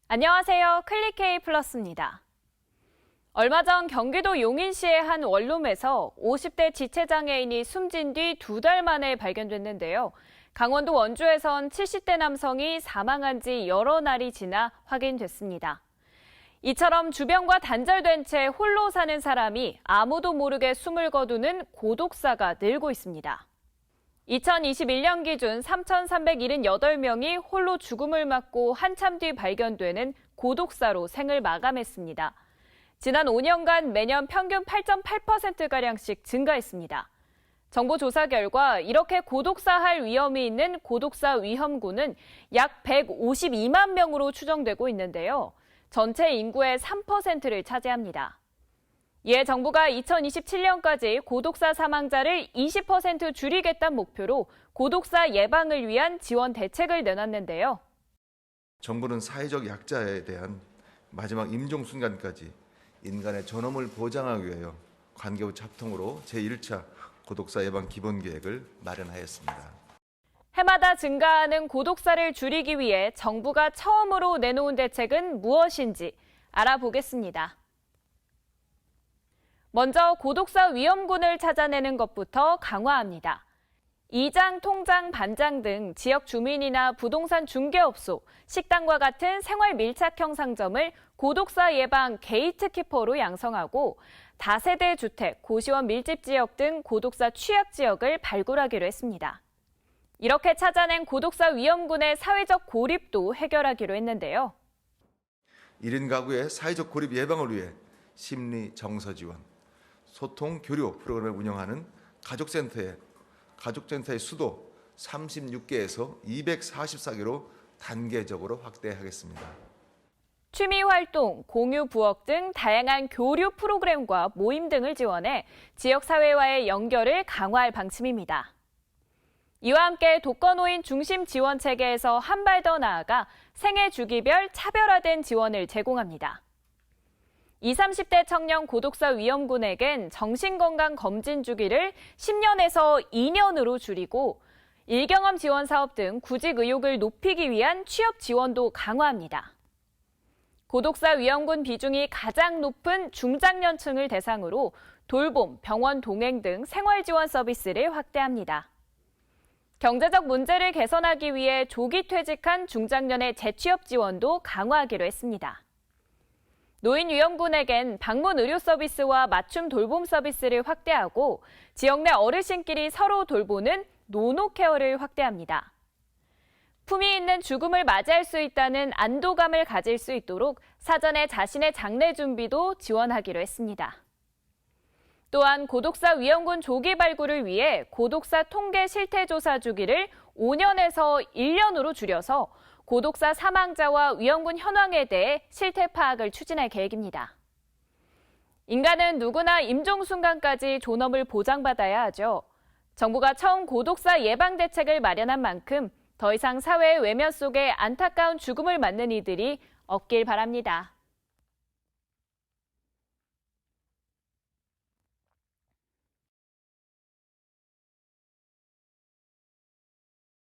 안녕하세요. 클릭K 플러스입니다. 얼마 전 경기도 용인시의 한 원룸에서 50대 지체장애인이 숨진 뒤 2달 만에 발견됐는데요. 강원도 원주에선 70대 남성이 사망한 지 여러 날이 지나 확인됐습니다. 이처럼 주변과 단절된 채 홀로 사는 사람이 아무도 모르게 숨을 거두는 고독사가 늘고 있습니다. 2021년 기준 3,378명이 홀로 죽음을 맞고 한참 뒤 발견되는 고독사로 생을 마감했습니다. 지난 5년간 매년 평균 8.8%가량씩 증가했습니다. 정부 조사 결과 이렇게 고독사할 위험이 있는 고독사 위험군은 약 152만 명으로 추정되고 있는데요. 전체 인구의 3%를 차지합니다. 이에 정부가 2027년까지 고독사 사망자를 20% 줄이겠다는 목표로 고독사 예방을 위한 지원 대책을 내놨는데요. 정부는 사회적 약자에 대한 마지막 임종 순간까지 인간의 존엄을 보장하기 위하여 관계부 합통으로 제1차 고독사 예방 기본계획을 마련하였습니다. 해마다 증가하는 고독사를 줄이기 위해 정부가 처음으로 내놓은 대책은 무엇인지 알아보겠습니다. 먼저 고독사 위험군을 찾아내는 것부터 강화합니다. 이장, 통장, 반장 등 지역 주민이나 부동산 중개업소, 식당과 같은 생활 밀착형 상점을 고독사 예방 게이트키퍼로 양성하고 다세대 주택, 고시원 밀집 지역 등 고독사 취약 지역을 발굴하기로 했습니다. 이렇게 찾아낸 고독사 위험군의 사회적 고립도 해결하기로 했는데요. 1인 가구의 사회적 고립 예방을 위해 심리 정서 지원, 소통 교류 프로그램을 운영하는 가족센터의 수도 36개에서 244개로 단계적으로 확대하겠습니다. 취미활동, 공유 부엌 등 다양한 교류 프로그램과 모임 등을 지원해 지역사회와의 연결을 강화할 방침입니다. 이와 함께 독거노인 중심 지원 체계에서 한 발 더 나아가 생애 주기별 차별화된 지원을 제공합니다. 20, 30대 청년 고독사 위험군에겐 정신건강 검진 주기를 10년에서 2년으로 줄이고 일경험 지원 사업 등 구직 의욕을 높이기 위한 취업 지원도 강화합니다. 고독사 위험군 비중이 가장 높은 중장년층을 대상으로 돌봄, 병원 동행 등 생활 지원 서비스를 확대합니다. 경제적 문제를 개선하기 위해 조기 퇴직한 중장년의 재취업 지원도 강화하기로 했습니다. 노인 위험군에겐 방문 의료 서비스와 맞춤 돌봄 서비스를 확대하고 지역 내 어르신끼리 서로 돌보는 노노케어를 확대합니다. 품위 있는 죽음을 맞이할 수 있다는 안도감을 가질 수 있도록 사전에 자신의 장례 준비도 지원하기로 했습니다. 또한 고독사 위험군 조기 발굴을 위해 고독사 통계 실태조사 주기를 5년에서 1년으로 줄여서 고독사 사망자와 위험군 현황에 대해 실태 파악을 추진할 계획입니다. 인간은 누구나 임종 순간까지 존엄을 보장받아야 하죠. 정부가 처음 고독사 예방 대책을 마련한 만큼 더 이상 사회의 외면 속에 안타까운 죽음을 맞는 이들이 없길 바랍니다.